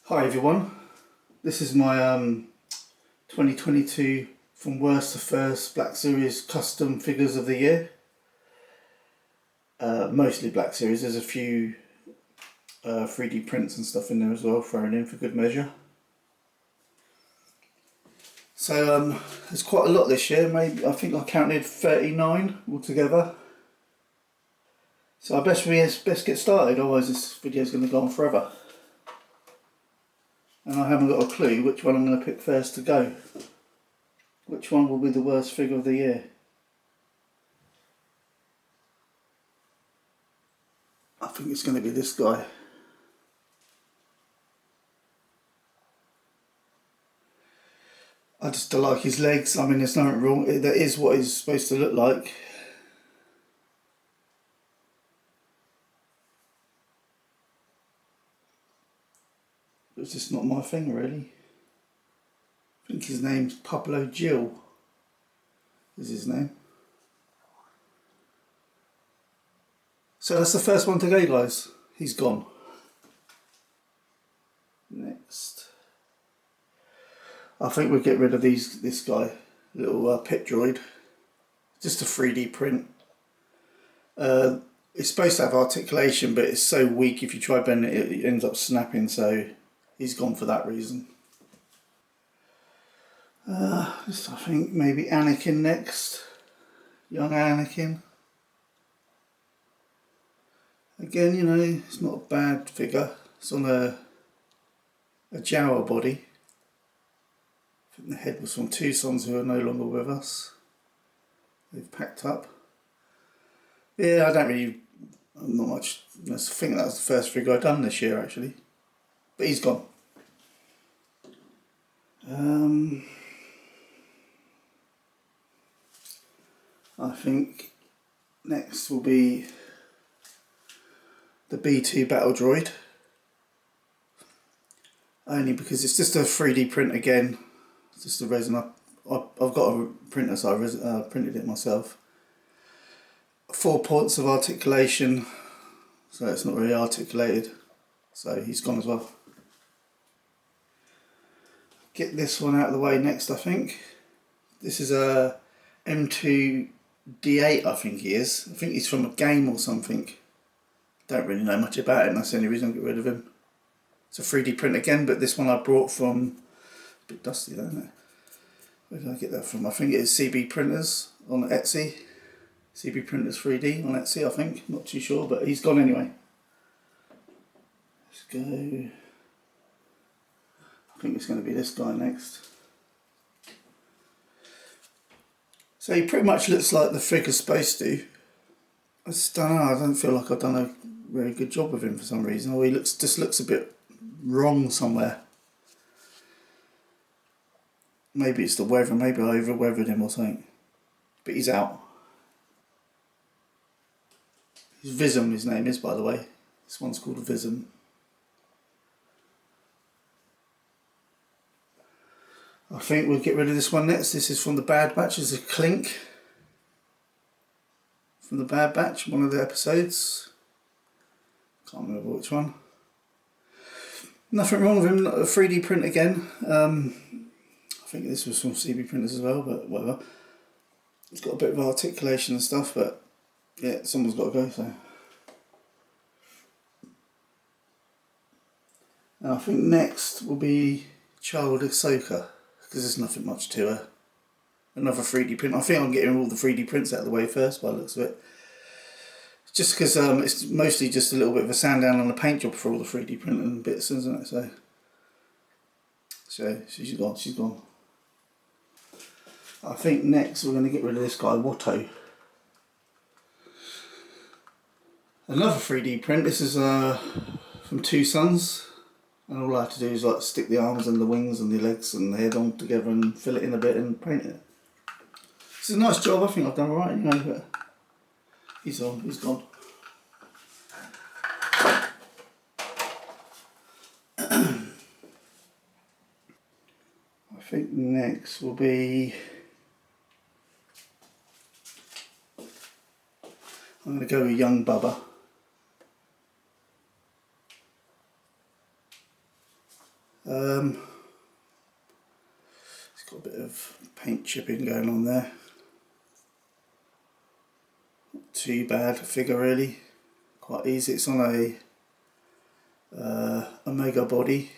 Hi everyone, this is my 2022 from worst to first Black Series custom figures of the year. Mostly Black Series, there's a few 3D prints and stuff in there as well thrown in for good measure. So there's quite a lot this year, maybe I think I counted 39 altogether. So I best get started, otherwise this video is going to go on forever. And I haven't got a clue which one I'm going to pick first to go. Which one will be the worst figure of the year? I think it's going to be this guy. I just don't like his legs. I mean, there's nothing wrong. That is what he's supposed to look like. It's just not my thing, really. I think his name's Pablo Gil. Is his name. So that's the first one to go, guys. He's gone. Next. I think we'll get rid of this guy. Little pit droid. Just a 3D print. It's supposed to have articulation, but it's so weak if you try bending it, it ends up snapping, so he's gone for that reason. I think maybe Anakin next. Young Anakin. Again, you know, it's not a bad figure. It's on a Jawa body. I think the head was from two sons who are no longer with us. They've packed up. Yeah, not much. I think that was the first figure I've done this year, actually. But he's gone. I think next will be the B2 Battle Droid. Only because it's just a 3D print again. It's just a resin. I've got a printer, so I printed it myself. 4 points of articulation, so it's not really articulated. So he's gone as well. Get this one out of the way next, I think. This is a M2D8, I think he is. I think he's from a game or something. Don't really know much about it, and that's the only reason I get rid of him. It's a 3D print again, but this one I brought from, a bit dusty though, isn't it? Where did I get that from? I think it is CB Printers on Etsy. CB Printers 3D on Etsy, I think. Not too sure, but he's gone anyway. Let's go. I think it's going to be this guy next. So he pretty much looks like the figure's supposed to. I just don't know, I don't feel like I've done a very good job of him for some reason, or he just looks a bit wrong somewhere. Maybe it's the weather, maybe I over-weathered him or something. But he's out. Vism his name is, by the way. This one's called Vism. I think we'll get rid of this one next. This is from the Bad Batch. It's a Clink. From the Bad Batch, one of the episodes. Can't remember which one. Nothing wrong with him, a 3D print again. I think this was from CB Printers as well, but whatever. It's got a bit of articulation and stuff, but yeah, someone's got to go, so. And I think next will be Child Ahsoka, because there's nothing much to her. Another 3D print. I think I'm getting all the 3D prints out of the way first by the looks of it. Just because it's mostly just a little bit of a sand down on the paint job for all the 3D printing bits, isn't it? So she's gone. I think next we're going to get rid of this guy, Watto. Another 3D print. This is from Two Sons. And all I have to do is like stick the arms and the wings and the legs and the head on together and fill it in a bit and paint it. It's a nice job, I think I've done alright, you know, but he's gone. I think next will be, I'm going to go with Young Bubba. It's got a bit of paint chipping going on there. Not too bad a figure really, quite easy. It's on a Omega body,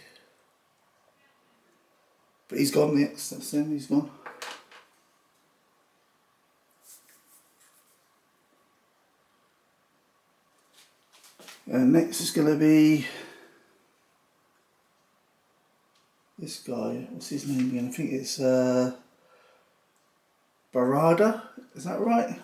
but he's gone. Yes, that's him. He's gone. And next is going to be this guy. What's his name again? I think it's Barada. Is that right?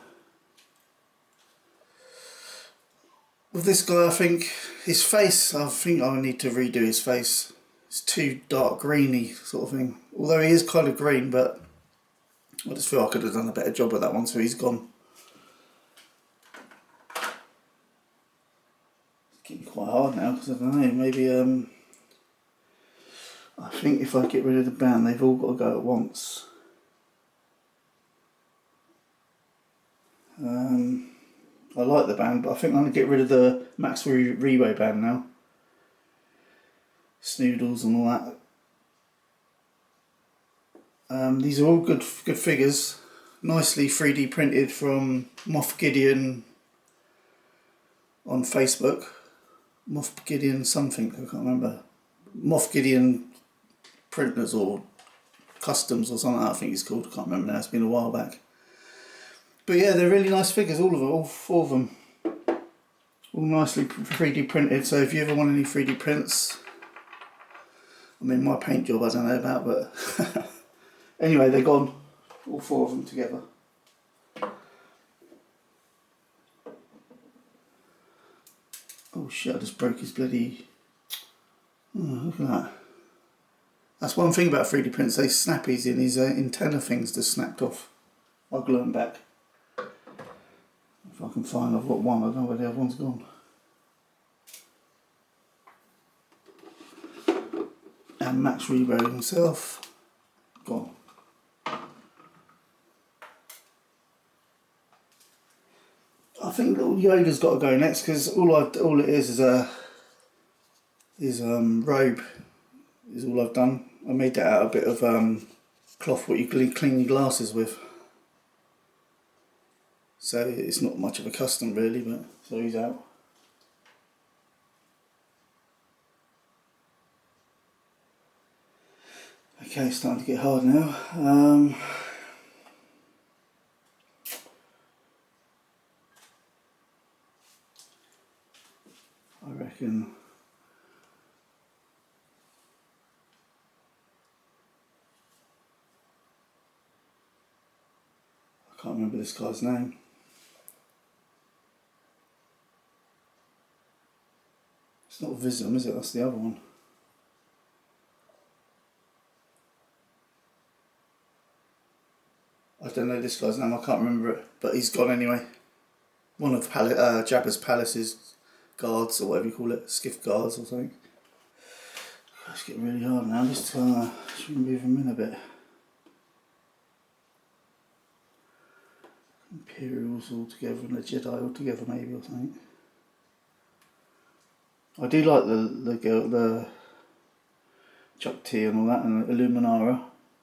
With this guy, I think his face, I think I need to redo his face. It's too dark greeny sort of thing. Although he is kind of green, but I just feel I could have done a better job with that one, so he's gone. It's getting quite hard now, because I don't know, maybe I think if I get rid of the band, they've all got to go at once. I like the band, but I think I'm going to get rid of the Max Rebo band now. Snoodles and all that. These are all good figures, nicely 3D printed from Moff Gideon on Facebook. Moff Gideon something, I can't remember. Moff Gideon Printers or Customs or something, I think it's called. I can't remember now, it's been a while back. But yeah, they're really nice figures, all of them, all four of them. All nicely 3D printed, so if you ever want any 3D prints, I mean my paint job I don't know about, but anyway, they're gone, all four of them together. Oh shit, I just broke his bloody... Oh, look at that. That's one thing about 3D prints, they snap easy and his antenna things just snapped off. I'll glue them back. If I can find, I've got one, I don't know where the other one's gone. And Max Rebo himself, gone. I think little Yoda's got to go next, because all it is a robe is all I've done. I made that out of a bit of cloth what you clean your glasses with. So it's not much of a custom really, but so he's out. Okay, it's starting to get hard now. I reckon I can't remember this guy's name. It's not Vism, is it? That's the other one. I don't know this guy's name, I can't remember it, but he's gone anyway. One of Jabba's Palace's guards, or whatever you call it, skiff guards or something. It's getting really hard now, just should we move him in a bit. Imperials all together and the Jedi all together maybe or something. I do like the Chuck T and all that, and the Illuminara.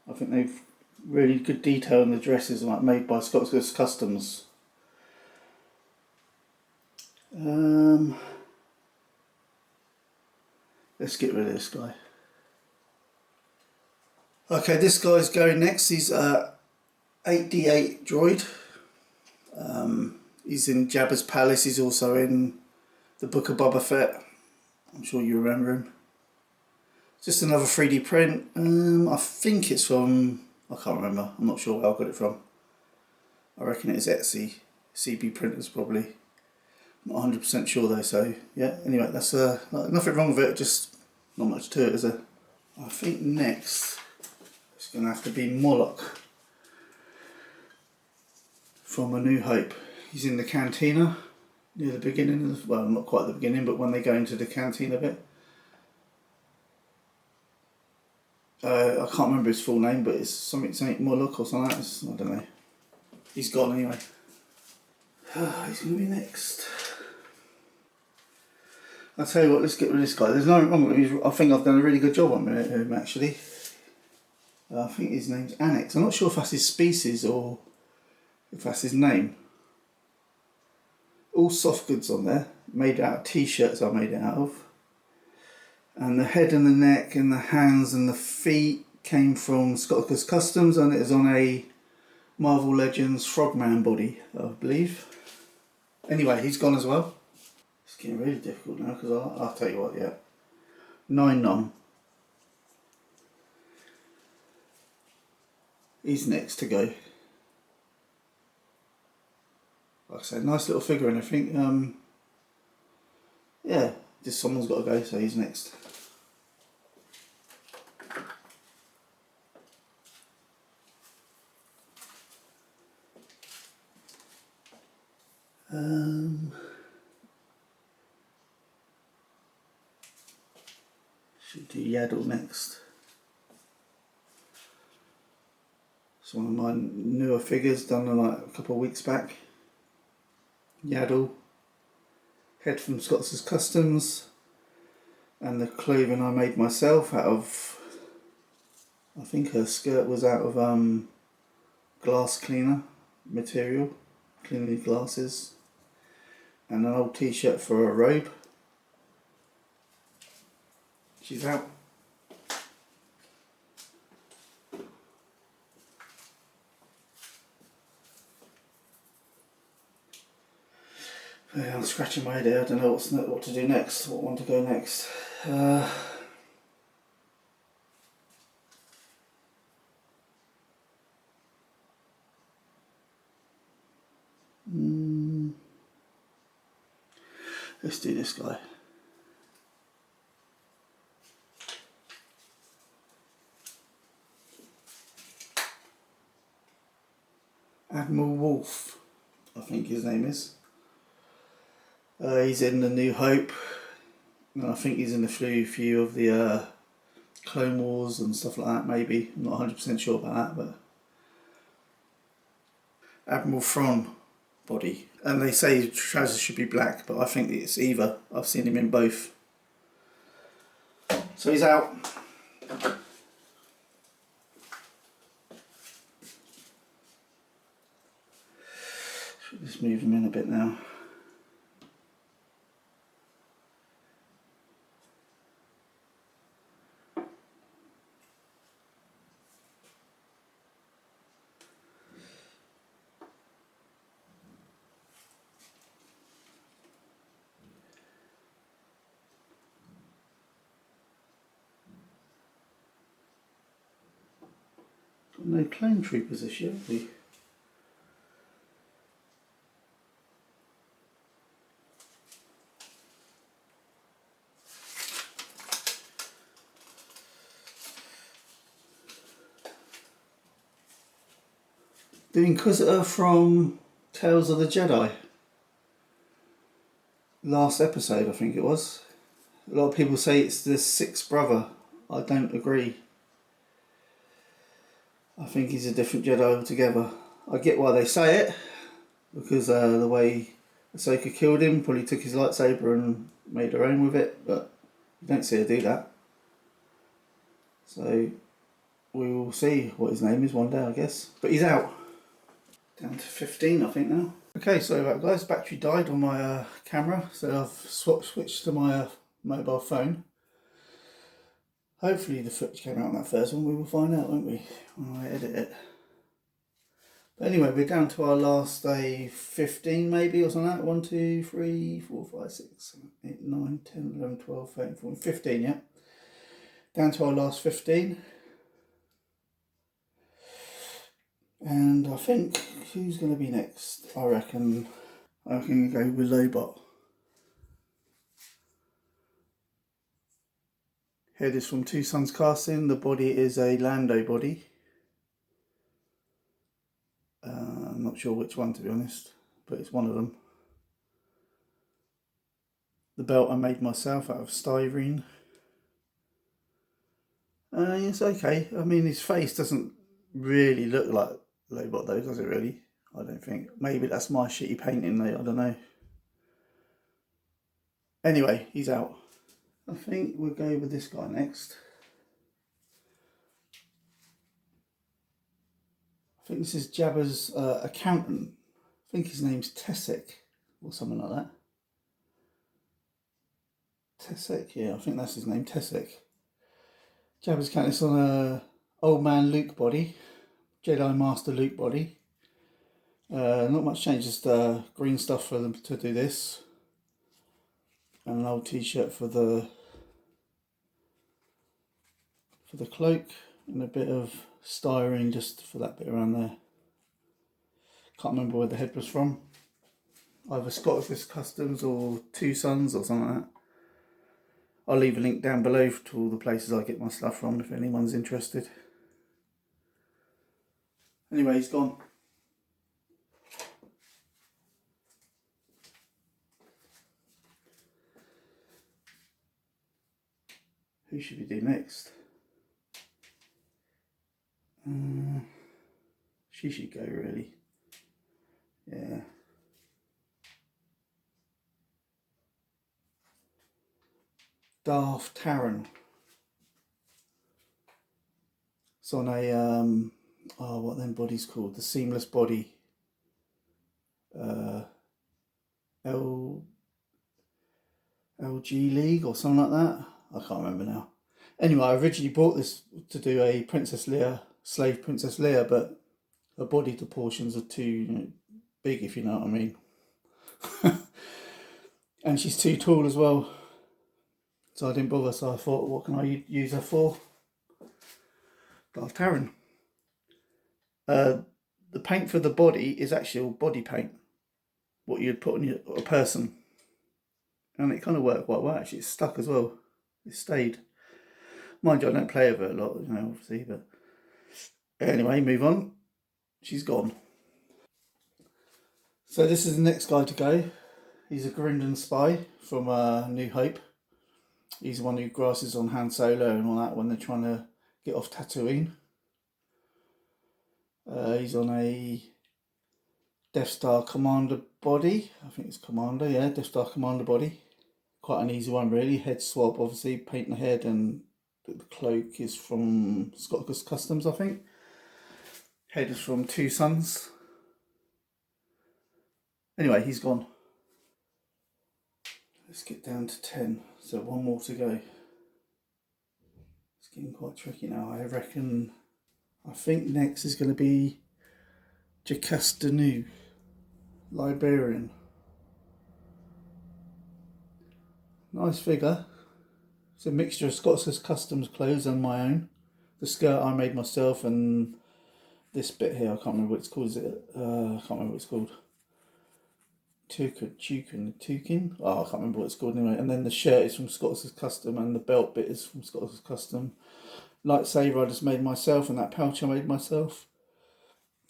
I think they've really good detail in the dresses, like made by Scott's Customs. Let's get rid of this guy. Okay, this guy's going next. He's 8D8 droid. He's in Jabba's Palace. He's also in the Book of Boba Fett. I'm sure you remember him. Just another 3D print. I think it's from... I can't remember. I'm not sure where I got it from. I reckon it's Etsy. CB Printers probably. I'm not 100% sure though, so yeah. Anyway, that's nothing wrong with it, just not much to it, is there? I think next it's going to have to be Moloch from A New Hope. He's in the cantina near the beginning of the, well, not quite the beginning, but when they go into the canteen a bit. I can't remember his full name, but it's something Saint Moloch or something like that. I don't know. He's gone anyway. He's going to be next. I'll tell you what, let's get rid of this guy. There's nothing wrong with him. I think I've done a really good job on him actually. I think his name's Annex. I'm not sure if that's his species or if that's his name. All soft goods on there, made out of t-shirts I made it out of. And the head and the neck and the hands and the feet came from Scotticus Customs, and it is on a Marvel Legends Frogman body, I believe. Anyway, he's gone as well. It's getting really difficult now because I'll tell you what, yeah. 9 nom. He's next to go. Like I say, nice little figure and everything. Yeah, just someone's got to go, so he's next. Should do Yaddle next. It's one of my newer figures done like a couple of weeks back. Yaddle, head from Scots Customs, and the clothing I made myself out of, I think her skirt was out of glass cleaner material, cleaning the glasses, and an old t-shirt for a robe. She's out. Yeah, I'm scratching my head here. I don't know what to do next. What one to go next? Let's do this guy. Admiral Wolf, I think his name is. He's in the New Hope, and I think he's in a few of the Clone Wars and stuff like that, maybe. I'm not 100% sure about that, but Admiral Thrawn body. And they say his trousers should be black, but I think it's either. I've seen him in both. So he's out. Should just move him in a bit now. Got no clone troopers this year, have we? The Inquisitor from Tales of the Jedi. Last episode, I think it was. A lot of people say it's the sixth brother. I don't agree. I think he's a different Jedi altogether. I get why they say it, because the way Ahsoka killed him, probably took his lightsaber and made her own with it, but you don't see her do that. So we will see what his name is one day, I guess. But he's out. Down to 15, I think now. Okay, so that guys, battery died on my camera, so I've switched to my mobile phone. Hopefully the footage came out on that first one. We will find out, won't we, when I edit it. But anyway, we're down to our last 15 maybe, or something like that. 1, 2, 3, 4, 5, 6, 7, 8, 9, 10, 11, 12, 13, 14, 15, yeah. Down to our last 15. And I think, who's going to be next? I reckon we go with Lobot. Head is from Two Sons Casting. The body is a Lando body. I'm not sure which one, to be honest, but it's one of them. The belt I made myself out of styrene. It's okay. I mean, his face doesn't really look like Lobot though, does it really? I don't think. Maybe that's my shitty painting though, I don't know. Anyway, he's out. I think we'll go with this guy next. I think this is Jabba's accountant. I think his name's Tessek or something like that. Tessek, yeah, I think that's his name, Tessek. Jabba's accountant is on a old man Luke body, Jedi Master Luke body. Not much change, just green stuff for them to do this. And an old t-shirt for the cloak, and a bit of styrene just for that bit around there. Can't remember where the head was from. Either Scottish Customs or Two Sons or something like that. I'll leave a link down below to all the places I get my stuff from if anyone's interested. Anyway, he's gone. Who should we do next? She should go, really. Yeah. Darth Taryn. It's on a what them bodies called? The Seamless Body. LG League or something like that. I can't remember now. Anyway, I originally bought this to do a Princess Leia, slave Princess Leia, but her body proportions are too big, if you know what I mean. And she's too tall as well. So I didn't bother, so I thought, what can I use her for? Darth Taryn. The paint for the body is actual body paint. What you'd put on a person. And it kind of worked quite well, actually. It's stuck as well. It stayed. Mind you, I don't play with her a lot, obviously, but anyway, move on. She's gone. So this is the next guy to go. He's a Grindan spy from New Hope. He's the one who grasses on Han Solo and all that when they're trying to get off Tatooine. He's on a Death Star Commander body. I think it's Commander, yeah, Death Star Commander body. Quite an easy one, really. Head swap, obviously, paint the head, and the cloak is from Scottish Customs, I think. Head is from Two Sons. Anyway, he's gone. Let's get down to 10. So one more to go. It's getting quite tricky now. I think next is going to be Jocasta Nu, Librarian. Nice figure. It's a mixture of Scottish Customs clothes and my own. The skirt I made myself, and this bit here, I can't remember what it's called. I can't remember what it's called. Tukin. Oh, I can't remember what it's called anyway. And then the shirt is from Scottish Custom, and the belt bit is from Scottish Custom. Lightsaber I just made myself, and that pouch I made myself.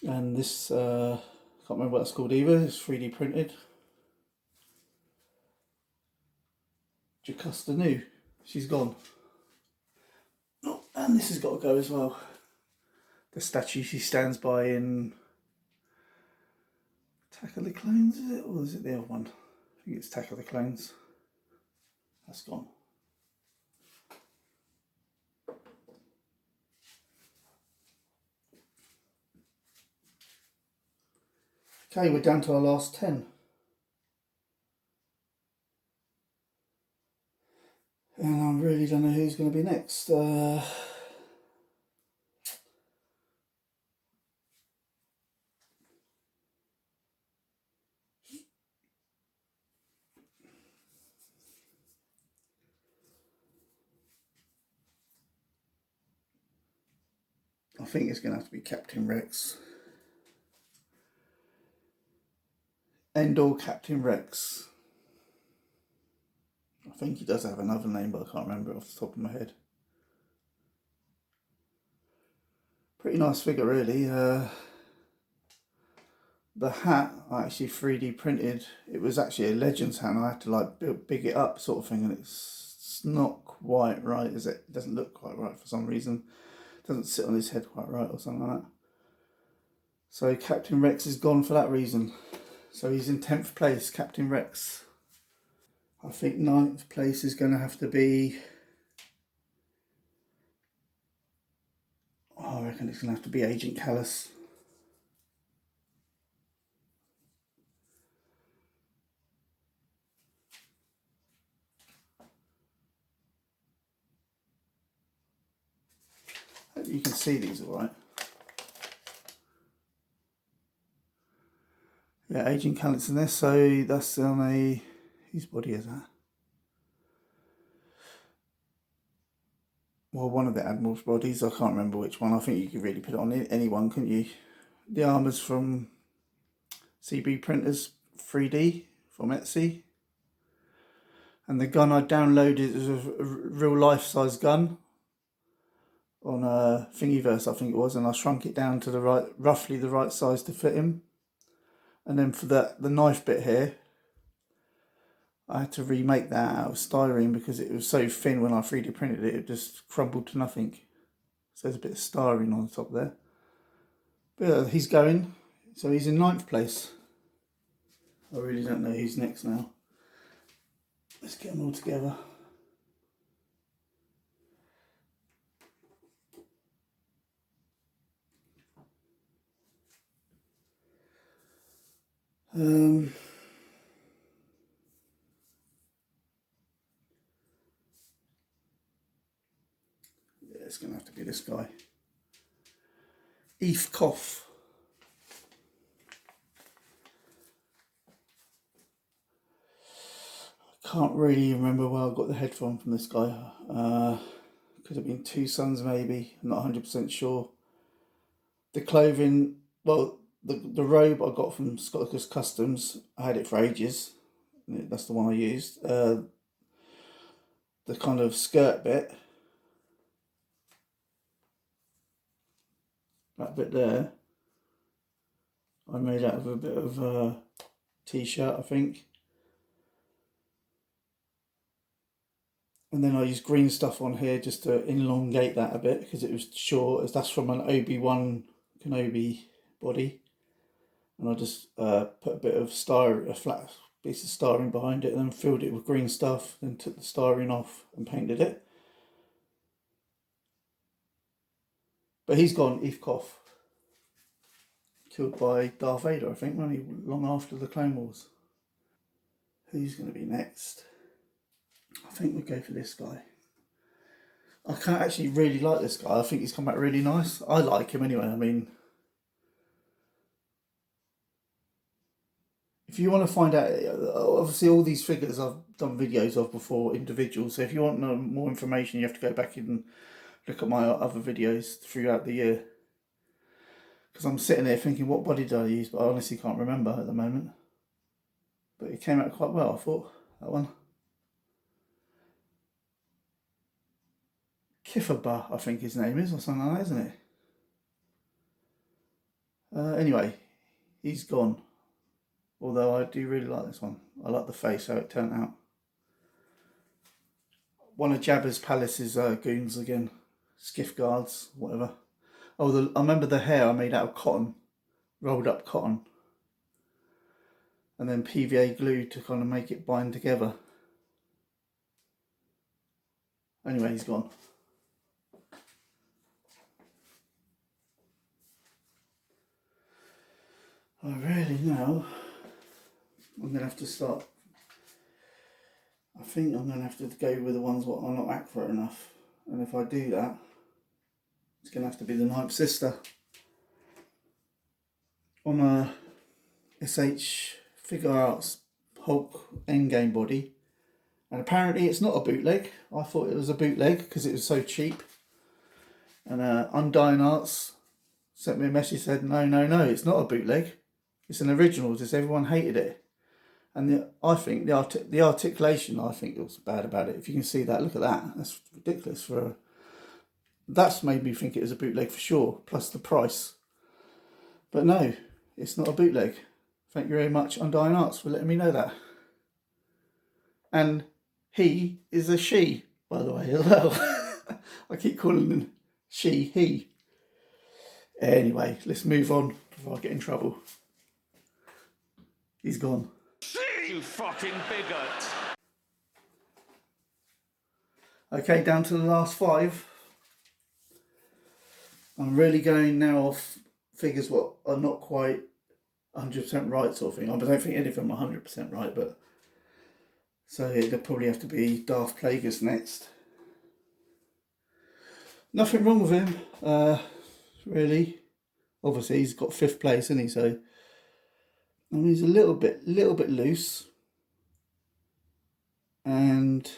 And this, I can't remember what it's called either. It's 3D printed. Jocasta Nu. She's gone. Oh, and this has got to go as well. The statue she stands by in Attack of the Clones, is it? Or is it the other one? I think it's Attack of the Clones. That's gone. Okay, we're down to our last 10. And I really don't know who's going to be next. I think it's going to have to be Captain Rex. Endor Captain Rex. I think he does have another name, but I can't remember it off the top of my head. Pretty nice figure, really. The hat I actually 3D printed. It was actually a Legends hat. I had to like big it up, sort of thing, and it's not quite right, is it? It doesn't look quite right for some reason. It doesn't sit on his head quite right or something like that. So Captain Rex is gone for that reason. So he's in 10th place, Captain Rex. I think 9th place is going to have to be... I reckon it's going to have to be Agent Callus. Hope you can see these all right. Yeah, Agent Callus in this, so that's on a... whose body is that? Well, one of the Admiral's bodies, I can't remember which one. I think you could really put it on anyone, couldn't you? The armour's from CB Printers 3D from Etsy. And the gun I downloaded is a real life-size gun on a Thingiverse, I think it was, and I shrunk it down to the right, roughly the right size to fit him. And then for the knife bit here, I had to remake that out of styrene because it was so thin when I 3D printed it, it just crumbled to nothing. So there's a bit of styrene on the top there. But yeah, he's going, so he's in 9th place. I really don't know who's next now. Let's get them all together. Yeah, it's going to have to be this guy. Eve Koff. I can't really remember where I got the head from this guy. Could have been Two Sons maybe, I'm not 100% sure. The clothing, well, the robe I got from Scottish Customs, I had it for ages. That's the one I used. The kind of skirt bit, that bit there, I made out of a bit of a t-shirt, I think. And then I used green stuff on here just to elongate that a bit because it was short. That's from an Obi-Wan Kenobi body. And I just put a bit of a flat piece of styrene behind it and then filled it with green stuff, then took the styrene off and painted it. But he's gone, Eve Koff. Killed by Darth Vader, I think, wasn't he? Long after the Clone Wars. Who's going to be next? I think we'll go for this guy. I can't actually really like this guy. I think he's come back really nice. I like him anyway. I mean, if you want to find out, obviously all these figures I've done videos of before, individuals. So if you want more information, you have to go back and look at my other videos throughout the year. Because I'm sitting there thinking, what body did I use? But I honestly can't remember at the moment. But it came out quite well, I thought, that one. Kifferba, I think his name is, or something like that, isn't it? Anyway, he's gone. Although I do really like this one. I like the face, how it turned out. One of Jabba's palace's goons again. Skiff guards, whatever. Oh, I remember the hair I made out of cotton. Rolled up cotton. And then PVA glue to kind of make it bind together. Anyway, he's gone. I really know. I'm going to have to start. I think I'm going to have to go with the ones that are not accurate enough. And if I do that, it's going to have to be the Ninth Sister. On a SH Figure Arts Hulk Endgame body. And apparently it's not a bootleg. I thought it was a bootleg because it was so cheap. And Undying Arts sent me a message, said, no, it's not a bootleg. It's an original, just everyone hated it. And I think the articulation, I think it was bad about it. If you can see that, look at that. That's ridiculous. That's made me think it was a bootleg for sure, plus the price. But no, it's not a bootleg. Thank you very much, Undying Arts, for letting me know that. And he is a she, by the way, as well. I keep calling him she, he. Anyway, let's move on before I get in trouble. He's gone. You fucking bigot! Okay, down to the last 5. I'm really going now off figures what are not quite 100% right sort of thing. I don't think any of them are 100% right, but so it'll probably have to be Darth Plagueis next. Nothing wrong with him, really. Obviously he's got 5th place, isn't he? So I mean, he's a little bit loose, and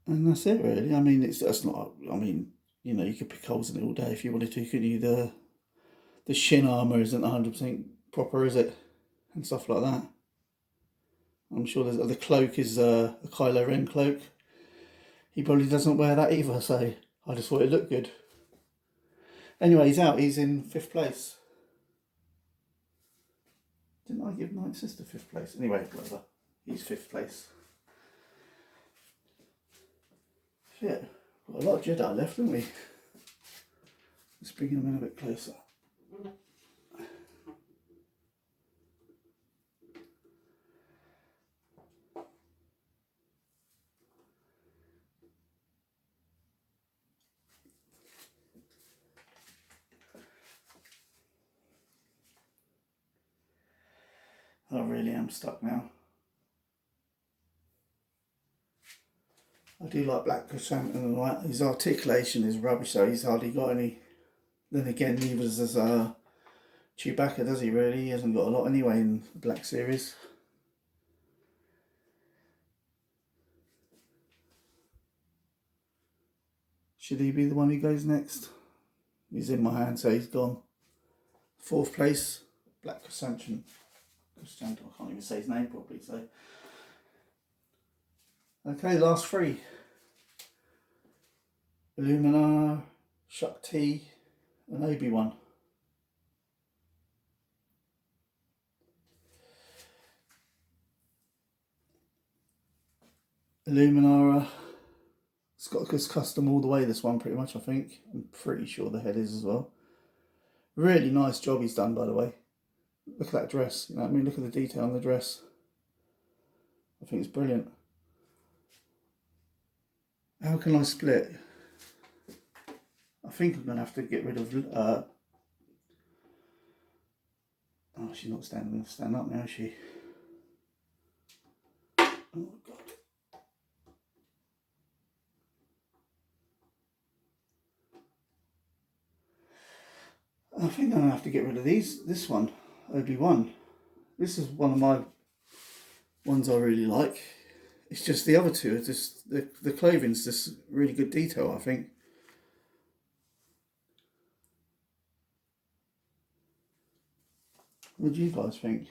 that's it really. I mean, that's not. I mean, you know, you could pick holes in it all day if you wanted to, couldn't you? The shin armour isn't 100% proper, is it? And stuff like that. I'm sure the cloak is a Kylo Ren cloak. He probably doesn't wear that either, so I just thought it looked good. Anyway, he's out. He's in 5th place. Didn't I give Night Sister 5th place? Anyway, whatever. He's 5th place. Shit. Got a lot of Jedi left, haven't we? Let's bring him in a bit closer. I really am stuck now. I do like Black Chrysanthemum and all that. His articulation is rubbish though, he's hardly got any. Then again, neither does Chewbacca, does he really? He hasn't got a lot anyway in the Black series. Should he be the one who goes next? He's in my hand, so he's gone. 4th place, Black Chrysanthemum. I can't even say his name properly, so. Okay, last 3. Illuminara, Shakti, and Obi-Wan. Illuminara, it's got this custom all the way, this one pretty much, I think. I'm pretty sure the head is as well. Really nice job he's done, by the way. Look at that dress, you know what I mean? Look at the detail on the dress. I think it's brilliant. How can I split? I think I'm going to have to get rid of... oh, she's not stand up now, is she? Oh, God. I think I'm going to have to get rid of this one, Obi-Wan. This is one of my ones I really like. It's just the other two, it's just the clothing's just really good detail, I think. What do you guys think?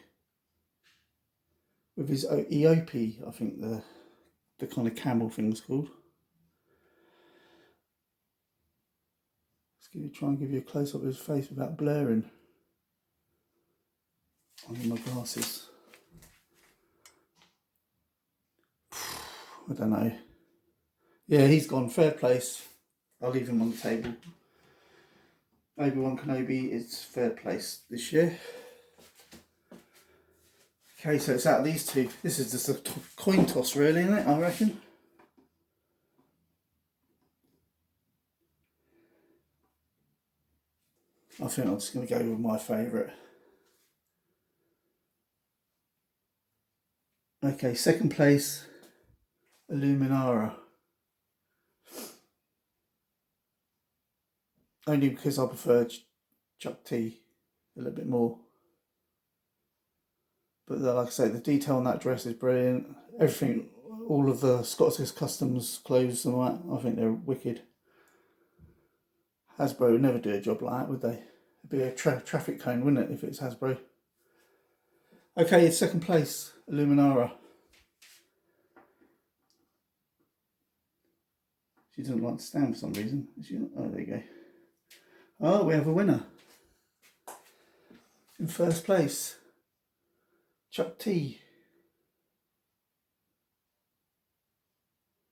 With his EOP, I think the kind of camel thing's called. Let's try and give you a close up of his face without blurring. I need my glasses. I don't know. Yeah, he's gone. 3rd place. I'll leave him on the table. Obi-Wan Kenobi is 3rd place this year. Okay, so it's out of these 2. This is just a coin toss really, isn't it, I reckon? I think I'm just going to go with my favourite. Okay, 2nd place, Illuminara. Only because I prefer Chuck T a little bit more. But like I say, the detail on that dress is brilliant. Everything, all of the Scottish Customs clothes and all that, I think they're wicked. Hasbro would never do a job like that, would they? It'd be a traffic cone, wouldn't it, if it's Hasbro? Okay, 2nd place, Illuminara. She doesn't like to stand for some reason. Oh, there you go. Oh, we have a winner. In 1st place, Chuck T.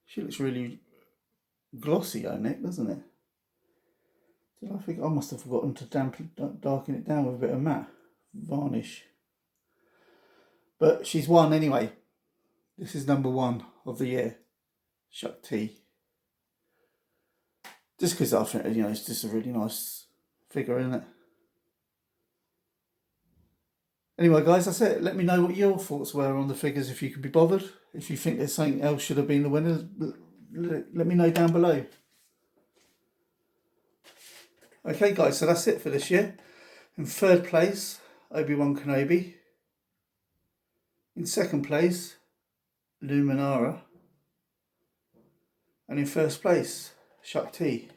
She looks really glossy, her neck, doesn't it? I think I must have forgotten to darken it down with a bit of matte varnish. But she's won anyway. This is number 1 of the year. Shakti. Just because I think, you know, it's just a really nice figure, isn't it? Anyway, guys, that's it. Let me know what your thoughts were on the figures if you could be bothered. If you think there's something else should have been the winner, let me know down below. Okay, guys, so that's it for this year. In third place, Obi-Wan Kenobi. In second place, Luminara. And in first place, Shakti.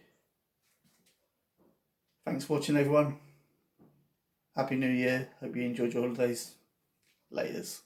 Thanks for watching, everyone. Happy New Year. Hope you enjoyed your holidays. Laters.